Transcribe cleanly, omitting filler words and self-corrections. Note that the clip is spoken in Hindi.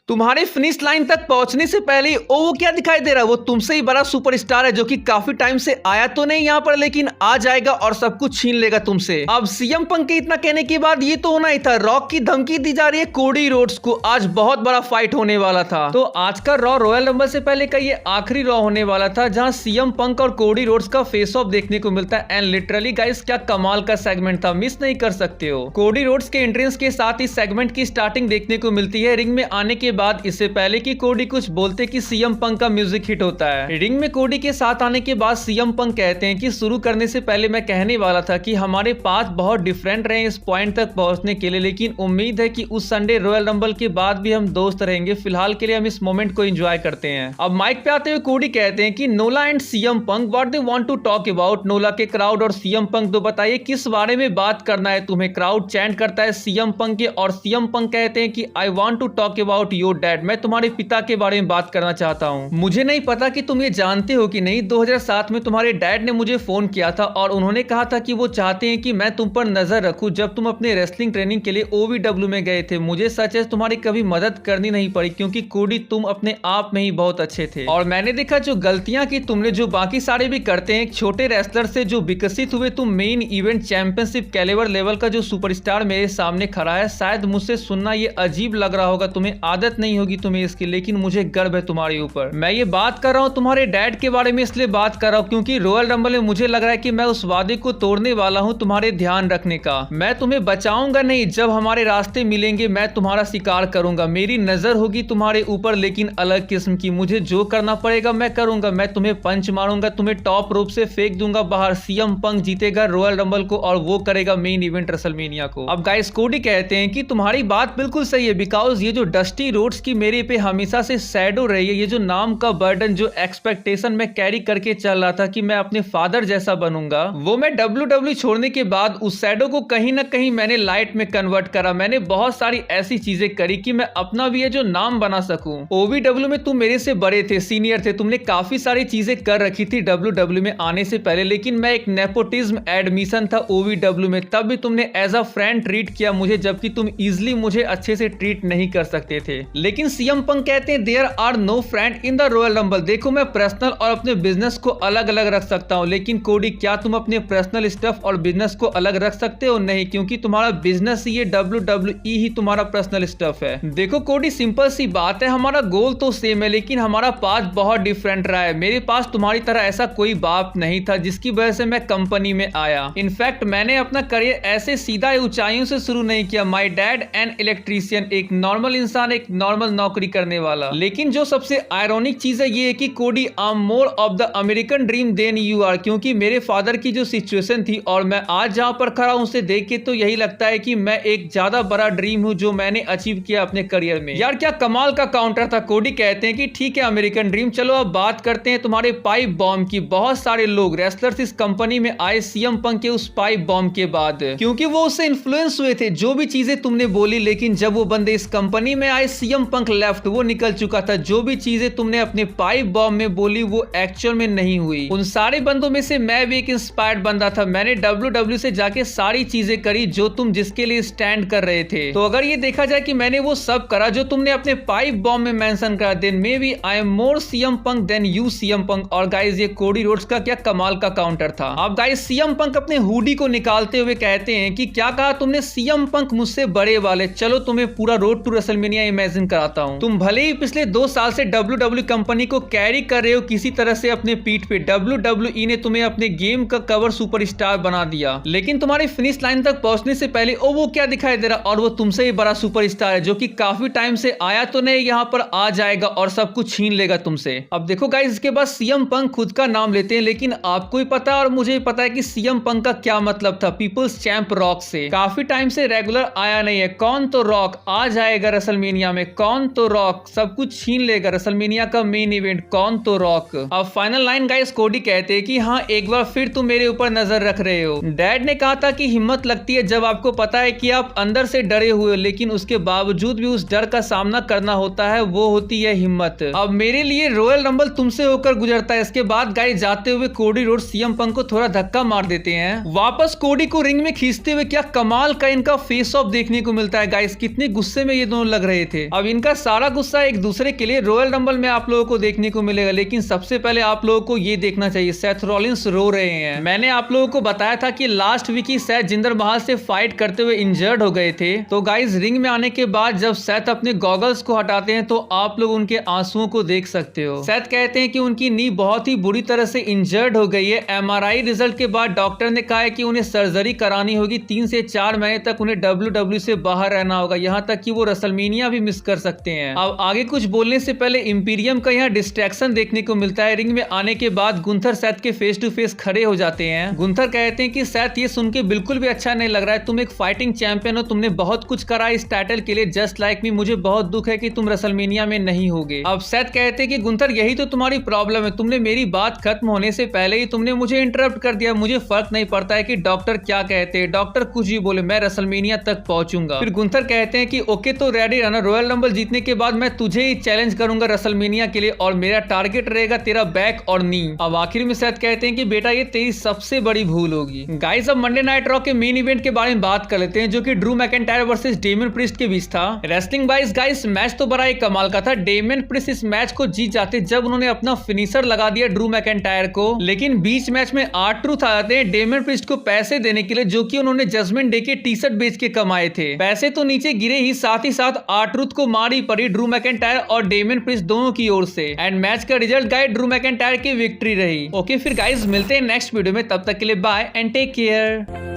तुम्हारे फिनिश लाइन तक पहुंचने से पहले ही वो क्या दिखाई दे रहा है? वो तुमसे ही बड़ा सुपरस्टार है जो कि काफी टाइम से आया तो नहीं यहाँ पर, लेकिन आ जाएगा और सब कुछ छीन लेगा तुमसे। अब सीएम पंक के इतना कहने के बाद ये तो होना ही था। रॉक की धमकी दी जा रही है कोडी रोड्स को। आज बहुत बड़ा फाइट होने वाला था। तो आज का रॉ रॉयल रंबल से पहले का ये आखिरी रॉ होने वाला था जहां सीएम पंक और कोडी रोड्स का फेस ऑफ देखने को मिलता है। एंड लिटरली गाइस क्या कमाल का सेगमेंट था, मिस नहीं कर सकते हो। कोडी रोड्स के एंट्रेंस के साथ इस सेगमेंट की स्टार्टिंग देखने को मिलती है रिंग में आने के बाद। इससे पहले कि कोडी कुछ बोलते कि सीएम पंक का म्यूजिक हिट होता है। रिंग में कोडी के साथ आने के बाद सीएम पंक कहते हैं कि शुरू करने से पहले मैं कहने वाला था कि हमारे पास बहुत डिफरेंट रहे इस पॉइंट तक पहुंचने के लिए, लेकिन उम्मीद है कि उस संडे रॉयल रंबल के बाद भी हम दोस्त रहेंगे। फिलहाल के लिए हम इस मोमेंट को एंजॉय करते हैं। अब माइक पे आते हुए कोडी कहते हैं कि NOLA and CM Punk what they want to talk about. NOLA के क्राउड और सीएम पंक दो बताइए किस बारे में बात करना है तुम्हें। क्राउड चैंट करता है सीएम पंक के और सीएम पंक कहते हैं कि I want to talk about your dad. मैं तुम्हारे पिता के बारे में बात करना चाहता हूं। मुझे नहीं पता कि तुम ये जानते हो कि नहीं, 2007 में तुम्हारे डैड ने मुझे फोन किया था और उन्होंने कहा था कि वो चाहते हैं कि मैं तुम पर नजर रखूं जब तुम अपने रेसलिंग ट्रेनिंग के लिए ओवीडब्ल्यू में गए थे। मुझे सच है तुम्हारी कभी मदद करनी नहीं पड़ी क्योंकि कोडी तुम अपने आप में ही बहुत अच्छे थे और मैंने देखा जो गलतियां की तुमने जो बाकी सारे भी करते हैं। एक छोटे रेसलर से जो विकसित हुए तुम main event championship calibre level का जो सुपरस्टार मेरे सामने खड़ा है। शायद मुझसे सुनना ये अजीब लग रहा होगा, तुम्हें आदत नहीं होगी तुम्हें इसकी, लेकिन मुझे गर्व है तुम्हारे ऊपर। मैं ये बात कर रहा हूँ तुम्हारे डैड के बारे में इसलिए बात कर रहा हूँ क्योंकि रॉयल रंबल में मुझे लग रहा है कि मैं उस वादे को तोड़ने वाला हूँ तुम्हारे ध्यान रखने का। मैं तुम्हें बचाऊंगा नहीं, जब हमारे रास्ते मिलेंगे मैं तुम्हारा शिकार करूंगा। मेरी नजर होगी तुम्हारे ऊपर लेकिन अलग किस्म की। मुझे जो करना पड़ेगा मैं करूंगा। मैं तुम्हें पंच मारूंगा, तुम्हें टॉप रोप से फेंक दूंगा बाहर। सीएम पंक जीतेगा रॉयल रंबल को और वो करेगा मेन इवेंट रेसलमेनिया को। अब गाइस कोडी कहते हैं कि तुम्हारी बात बिल्कुल सही है बिकॉज ये जो डस्टी रोड्स की मेरे पे हमेशा से शैडो रही है। ये जो नाम का बर्डन, जो एक्सपेक्टेशन मैं कैरी करके चल रहा था कि मैं अपने फादर जैसा बनूंगा, वो मैं डब्ल्यूडब्ल्यू छोड़ने के बाद उस शैडो को कहीं ना कहीं मैंने लाइट में कन्वर्ट करा। मैंने बहुत सारी ऐसी चीजें करी कि मैं अपना भी ये जो नाम बना सकूं। ओवीडब्ल्यू में तुम मेरे से बड़े थे, सीनियर थे, तुमने काफी सारी चीजें कर रखी थी डब्ल्यूडब्ल्यू में आने से पहले, लेकिन मैं एक नेपोटिज्म एडमिशन था ओवीडब्ल्यू में। तब भी तुमने एज अ फ्रेंड ट्रीट किया मुझे, जबकि तुम इजिली मुझे अच्छे से ट्रीट नहीं कर सकते थे। लेकिन सीएम पंक कहते हैं there are no friend in the Royal Rumble. देखो मैं पर्सनल और अपने बिजनेस को अलग अलग रख सकता हूं, लेकिन कोडी क्या तुम अपने पर्सनल स्टफ और बिजनेस को अलग रख सकते हो? नहीं, क्योंकि तुम्हारा बिजनेस ही डब्ल्यूडब्ल्यूई ही तुम्हारा पर्सनल स्टफ है। देखो कोडी सिंपल सी बात है, हमारा गोल तो सेम है लेकिन हमारा पाथ बहुत डिफरेंट रहा है। मेरे पास तुम्हारी तरह ऐसा कोई बाप नहीं था जिसकी वजह से मैं कंपनी में आया। इनफैक्ट मैंने अपना करियर ऐसे सीधा ऊंचाइयों से शुरू नहीं किया। माई डैड एन इलेक्ट्रीशियन, एक नॉर्मल इंसान, एक नॉर्मल नौकरी करने वाला। लेकिन जो सबसे आयरॉनिक चीज है ये है कि Cody I am more of the American dream than you are, क्योंकि मेरे फादर की जो सिचुएशन थी और मैं आज जहां पर खड़ा हूं उसे देख के तो यही लगता है कि मैं एक ज्यादा बड़ा ड्रीम हूं जो मैंने अचीव किया अपने करियर में। यार क्या कमाल का काउंटर था। कोडी कहते हैं कि ठीक है अमेरिकन ड्रीम, चलो अब बात करते हैं तुम्हारे पाइप बॉम्ब की। बहुत सारे लोग रेसलर्स इस कंपनी में आए सीएम पंक के उस पाइप बॉम्ब के बाद, क्योंकि वो उससे इन्फ्लुएंस हुए थे जो भी चीजें तुमने बोली। लेकिन जब वो बंदे इस कंपनी में आए सीएम पंक लेफ्ट, वो निकल चुका था। जो भी चीजें तुमने अपने पाइप बॉम्ब में बोली वो एक्चुअल में नहीं हुई। उन सारे बंदों में से मैं भी एक इंस्पायर्ड बंदा था। मैंने डब्ल्यूडब्ल्यू से जाके सारी चीजें करी जो तुम जिसके लिए स्टैंड कर रहे थे। तो अगर ये देखा जाए कि मैंने वो सब करा जो तुमने अपने पाइप बॉम्ब में मेंशन करा, then may be I am more CM Punk than you CM Punk. और गाइस ये कोडी रोड्स का क्या कमाल का काउंटर था। अब गाइस सीएम पंक अपने हुडी को निकालते हुए कहते हैं कि क्या कहा तुमने सीएम पंक मुझसे बड़े वाले। चलो तुम्हें पूरा रोड टू रेसलमेनिया इमेजिन कराता हूं। तुम भले ही पिछले 2 साल से डब्ल्यूडब्ल्यू कंपनी को कैरी कर रहे हो किसी तरह से अपने पीठ पे। डब्ल्यूडब्ल्यूई ने तुम्हें अपने गेम का कवर सुपरस्टार बना दिया, लेकिन तुम्हारी फिनिश लाइन तक पहुंचने से पहले वो क्या दिखाई दे रहा, और वो तुमसे ही बड़ा सुपरस्टार है जो कि काफी टाइम से आया तो नहीं, यहाँ पर आ जाएगा और सब कुछ छीन लेगा तुमसे। अब देखो गाइस इसके बाद सीएम पंक खुद का नाम लेते हैं, लेकिन आपको ही पता है और मुझे भी पता है कि सीएम पंक का क्या मतलब था। पीपल्स चैंप रॉक से काफी टाइम से रेगुलर आया नहीं है। कौन तो रॉक आ जाएगा रेसलमेनिया में, कौन तो रॉक सब कुछ छीन लेगा रेसलमेनिया का मेन इवेंट, कौन तो रॉक। अब फाइनल लाइन गाइस कोडी कहते हैं कि हाँ एक बार फिर तुम मेरे ऊपर नजर रख रहे हो। डैड ने कहा था कि हिम्मत लगती है जब आपको पता है कि आप अंदर से डरे हुए हो, लेकिन उसके बावजूद भी उस डर का सामना करना होता है, वो होती है हिम्मत। अब मेरे लिए रॉयल रंबल तुमसे होकर गुजरता है। इसके बाद गाइस जाते हुए कोडी रोड सीएम पंक को थोड़ा धक्का मार देते हैं। वापस कोडी को रिंग में खींचते हुए क्या कमाल का इनका फेस ऑफ देखने को मिलता है। गाइस कितने गुस्से में ये दोनों लग रहे थे। अब इनका सारा गुस्सा एक दूसरे के लिए रॉयल रंबल में आप लोगों को देखने को मिलेगा, लेकिन सबसे पहले आप लोगों को ये देखना चाहिए सेथ रॉलिंस रो रहे हैं। मैंने आप लोगों को बताया था कि लास्ट वीक ही सेथ जिंदर महल से फाइट करते हुए इंजर्ड हो गए थे। तो गाइस रिंग में आने के बाद जब सेथ अपने गॉगल्स को हटाते हैं तो आप लोग उनके आंसुओं को देख सकते हो। सेथ कहते हैं कि उनकी नी बहुत ही बुरी तरह से इंजर्ड हो गई है। एमआरआई रिजल्ट के बाद डॉक्टर ने कहा है कि उन्हें सर्जरी करानी होगी, 3 से 4 महीने तक उन्हें WWE से बाहर रहना होगा, यहाँ तक कि वो रेसलमेनिया भी मिस कर सकते हैं। अब आगे कुछ बोलने से पहले इंपीरियम का यहाँ डिस्ट्रैक्शन देखने को मिलता है। रिंग में आने के बाद गुंथर सेथ के फेस टू फेस खड़े हो जाते हैं। गुंथर कहते हैं कि सेथ ये सुन के बिल्कुल भी अच्छा नहीं लग रहा है, तुम एक फाइटिंग चैंपियन हो, तुमने बहुत कुछ करा इस टाइटल के लिए, जस्ट लाइक मी, मुझे बहुत दुख है कि तुम रेसलमेनिया में नहीं होगे। अब सेथ कहते हैं कि गुंथर यही तो तुम्हारी प्रॉब्लम है, तुमने मेरी बात खत्म होने से पहले ही तुमने मुझे इंटरप्ट कर दिया। मुझे फर्क नहीं पड़ता है कि डॉक्टर क्या कहते हैं, डॉक्टर कुछ भी बोले, मैं रेसलमेनिया तक पहुंचूंगा। फिर गुंथर कहते हैं कि ओके तो रेडी रहना, रॉयल रंबल जीतने के बाद मैं तुझे ही चैलेंज करूंगा रेसलमेनिया के लिए और मेरा टारगेट रहेगा तेरा बैक और नी। अब आखिर में सेथ कहते हैं कि बेटा ये तेरी सबसे बड़ी भूल होगी। गाइस अब मंडे नाइट रॉ के मेन इवेंट के बारे में बात कर लेते हैं, जो कि Drew McIntyre versus Damien priest के बीच था। रेसलिंग वाइज गाइस मैच तो बड़ा ही कमाल का था। डेमियन प्रिस्ट इस मैच को जीत जाते जब उन्होंने अपना फिनिशर लगा दिया ड्रू मैकिंटायर को, लेकिन बीच मैच में R-Truth आ जाते हैं डेमियन प्रिस्ट को पैसे देने के लिए, जो कि उन्होंने जजमेंट डे के टी-शर्ट बेच के कमाए थे। पैसे तो नीचे गिरे ही साथ R-Truth को मारी पड़ी ड्रू मैकिंटायर और डेमियन प्रिस्ट दोनों की ओर से। एंड मैच का रिजल्ट गाइस ड्रू मैकिंटायर की विक्ट्री रही। ओके फिर गाइस मिलते हैं नेक्स्ट वीडियो में, तब तक के लिए बाय एंड टेक केयर।